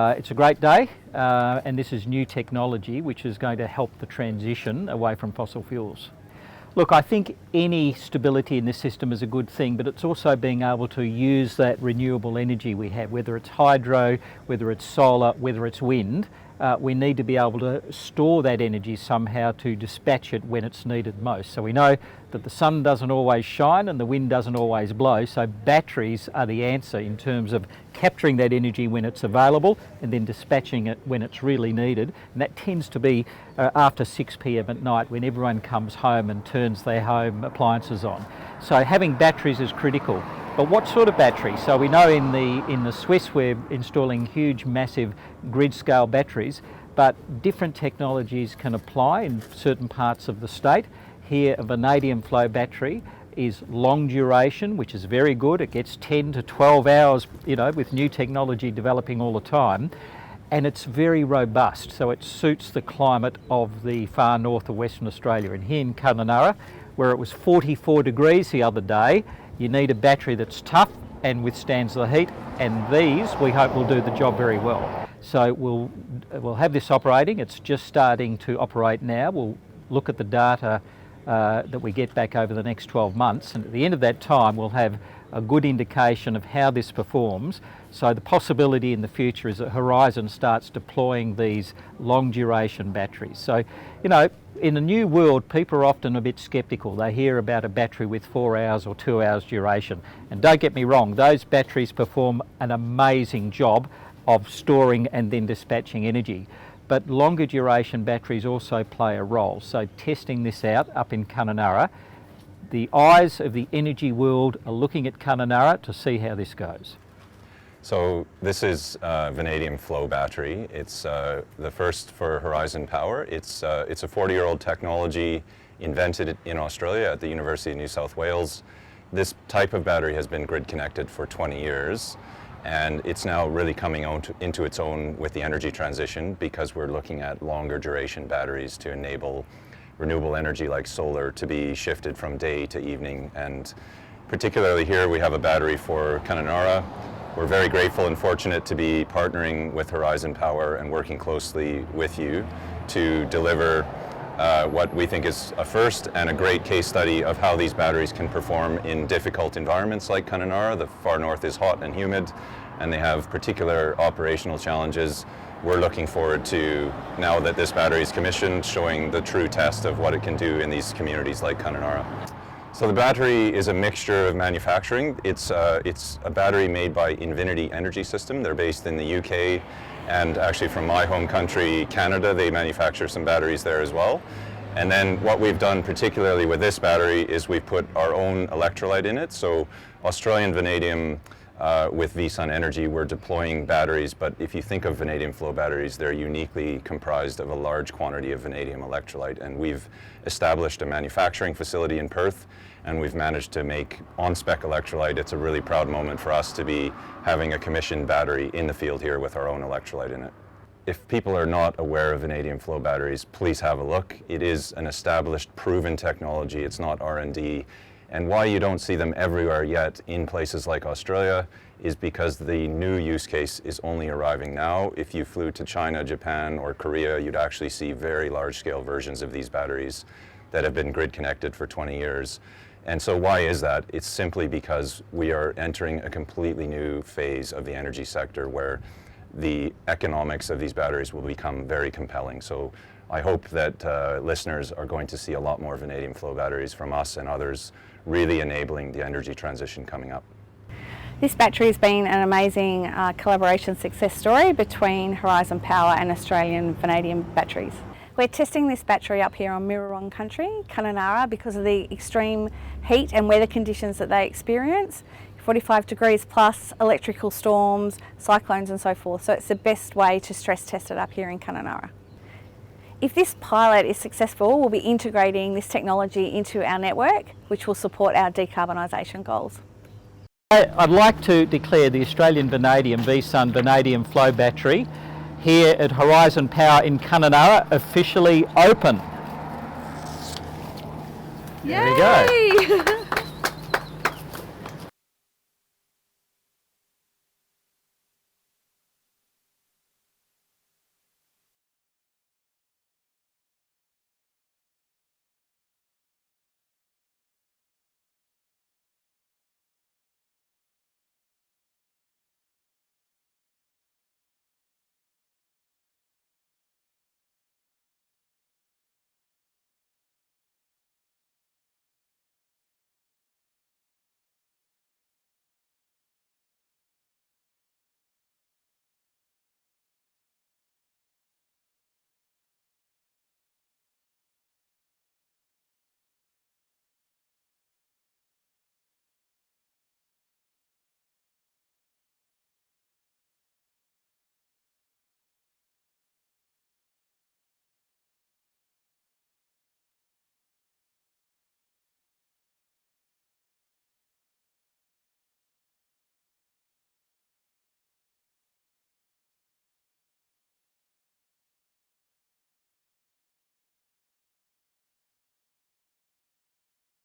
It's a great day, and this is new technology which is going to help the transition away from fossil fuels. Look, I think any stability in this system is a good thing, but it's also being able to use that renewable energy we have, whether it's hydro, whether it's solar, whether it's wind. We need to be able to store that energy somehow to dispatch it when it's needed most. So we know that the sun doesn't always shine and the wind doesn't always blow, so batteries are the answer in terms of capturing that energy when it's available and then dispatching it when it's really needed. And that tends to be after 6 p.m. at night when everyone comes home and turns their home appliances on. So having batteries is critical. But what sort of battery? So we know in the Swiss we're installing huge, massive grid-scale batteries, but different technologies can apply in certain parts of the state. Here, a vanadium flow battery is long duration, which is very good. It gets 10 to 12 hours, with new technology developing all the time. And it's very robust, so it suits the climate of the far north of Western Australia. And here in Kununurra, where it was 44 degrees the other day, you need a battery that's tough and withstands the heat, and these we hope will do the job very well. So we'll have this operating. It's just starting to operate now. We'll look at the data that we get back over the next 12 months, and at the end of that time we'll have a good indication of how this performs. So the possibility in the future is that Horizon starts deploying these long duration batteries. So, in the new world, people are often a bit sceptical. They hear about a battery with 4 hours or 2 hours duration. And don't get me wrong, those batteries perform an amazing job of storing and then dispatching energy. But longer duration batteries also play a role. So testing this out up in Kununurra, the eyes of the energy world are looking at Kununurra to see how this goes. So this is a vanadium flow battery. It's the first for Horizon Power. It's a 40-year-old technology invented in Australia at the University of New South Wales. This type of battery has been grid connected for 20 years, and it's now really coming into its own with the energy transition, because we're looking at longer duration batteries to enable renewable energy like solar to be shifted from day to evening. And particularly here we have a battery for Kununurra. We're very grateful and fortunate to be partnering with Horizon Power and working closely with you to deliver what we think is a first and a great case study of how these batteries can perform in difficult environments like Kununurra. The far north is hot and humid, and they have particular operational challenges. We're looking forward to, now that this battery is commissioned, showing the true test of what it can do in these communities like Kununurra. So the battery is a mixture of manufacturing. It's a battery made by Invinity Energy System. They're based in the UK, and actually from my home country, Canada, they manufacture some batteries there as well. And then what we've done particularly with this battery is we've put our own electrolyte in it. So Australian Vanadium, with VSun Energy, we're deploying batteries, but if you think of vanadium flow batteries, they're uniquely comprised of a large quantity of vanadium electrolyte. And we've established a manufacturing facility in Perth, and we've managed to make on-spec electrolyte. It's a really proud moment for us to be having a commissioned battery in the field here with our own electrolyte in it. If people are not aware of vanadium flow batteries, please have a look. It is an established, proven technology. It's not R&D. And why you don't see them everywhere yet in places like Australia is because the new use case is only arriving now. If you flew to China, Japan, or Korea, you'd actually see very large-scale versions of these batteries that have been grid connected for 20 years. And so why is that? It's simply because we are entering a completely new phase of the energy sector where the economics of these batteries will become very compelling. So I hope that listeners are going to see a lot more vanadium flow batteries from us and others, really enabling the energy transition coming up. This battery has been an amazing collaboration success story between Horizon Power and Australian Vanadium batteries. We're testing this battery up here on Mirrorong country, Kununurra, because of the extreme heat and weather conditions that they experience. 45 degrees plus, electrical storms, cyclones and so forth. So it's the best way to stress test it up here in Kununurra. If this pilot is successful, we'll be integrating this technology into our network, which will support our decarbonisation goals. I'd like to declare the Australian Vanadium VSun Vanadium Flow Battery here at Horizon Power in Kununurra officially open. There we go.